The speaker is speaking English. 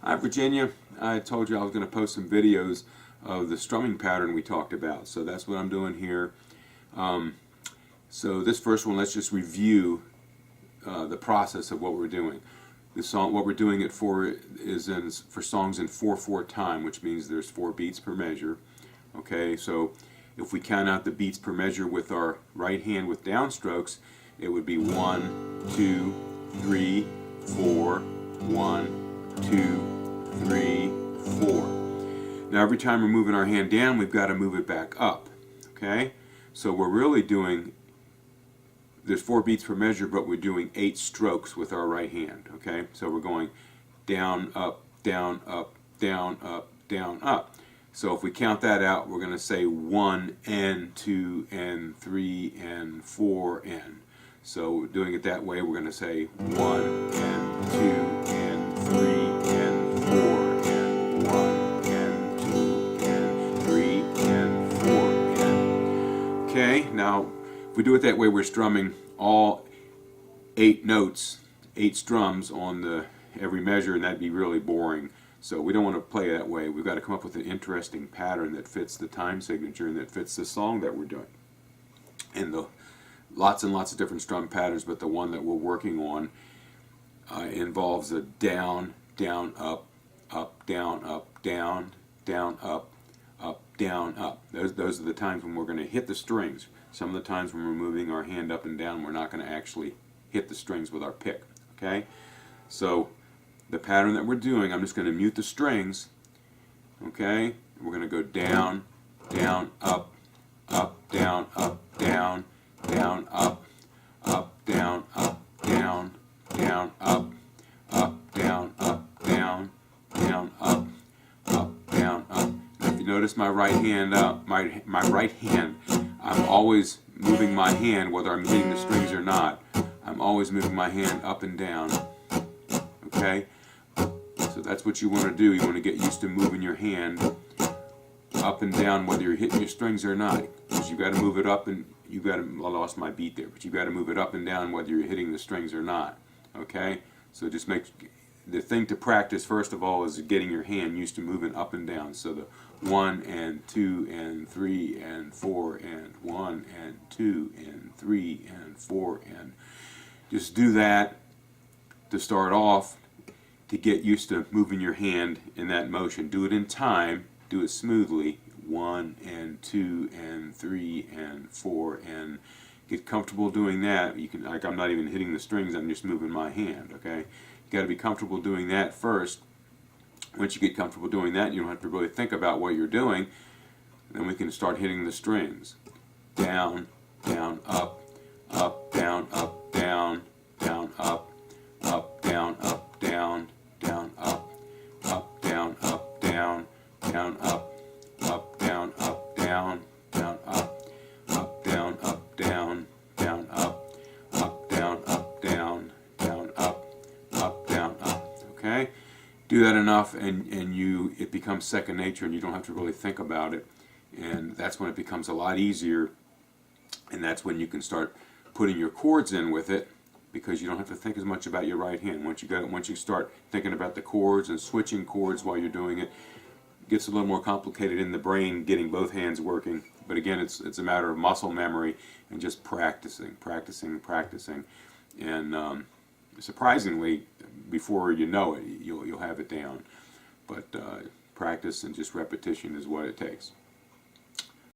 Hi Virginia, I told you I was going to post some videos of the strumming pattern we talked about, so that's what I'm doing here. So this first one, let's just review the process of what we're doing. The song, what we're doing it for is for songs in 4/4 time, which means there's 4 beats per measure. Okay, so if we count out the beats per measure with our right hand with downstrokes, it would be 1, 2, 3, 4, 1, 2, 3, 4. Now every time we're moving our hand down, we've got to move it back up. Okay, so we're really doing, there's 4 beats per measure, but we're doing 8 strokes with our right hand. Okay, so we're going down, up, down, up, down, up, down, up. So if we count that out, we're going to say 1 and 2 and 3 and 4 and. So doing it that way, we're going to say 1 and 2 and 3 and 4 and 1 and 2 and 3 and 4 and. Okay, now if we do it that way, we're strumming all 8 notes, 8 strums on every measure, and that'd be really boring. So we don't want to play that way. We've got to come up with an interesting pattern that fits the time signature and that fits the song that we're doing. And lots and lots of different strum patterns, but the one that we're working on involves a down, down, up, down, down, down, up, down, up. Those are the times when we're going to hit the strings. Some of the times when we're moving our hand up and down, we're not going to actually hit the strings with our pick. Okay? So the pattern that we're doing, I'm just going to mute the strings. Okay? We're going to go down, down, up, down, down, down, up, down, down, down, up, down, down, down, up, down, up. Now if you notice my right hand up, my right hand, I'm always moving my hand, whether I'm hitting the strings or not. I'm always moving my hand up and down. Okay? So that's what you want to do. You want to get used to moving your hand up and down, whether you're hitting your strings or not. Because you've got to move it up and you've got to, I lost my beat there, but you've got to move it up and down whether you're hitting the strings or not. Okay? So just make, the thing to practice first of all is getting your hand used to moving up and down. So the 1 and 2 and 3 and 4 and 1 and 2 and 3 and 4 and. Just do that to start off to get used to moving your hand in that motion. Do it in time, do it smoothly. 1 and 2 and 3 and 4 and get comfortable doing that. You can, like, I'm not even hitting the strings, I'm just moving my hand. Okay, you got to be comfortable doing that first. Once you get comfortable doing that, you don't have to really think about what you're doing. Then we can start hitting the strings. Down, down, up, down, down, down, up, down, down, down, up, down, down, down, up, down, down, down, up, down, down, down, up, down, down, down, up, down, up. Okay? Do that enough and it becomes second nature and you don't have to really think about it. And that's when it becomes a lot easier, and that's when you can start putting your chords in with it, because you don't have to think as much about your right hand. Once you start thinking about the chords and switching chords while you're doing it, it gets a little more complicated in the brain getting both hands working. But again, it's a matter of muscle memory and just practicing. And surprisingly, before you know it, you'll have it down. But practice and just repetition is what it takes.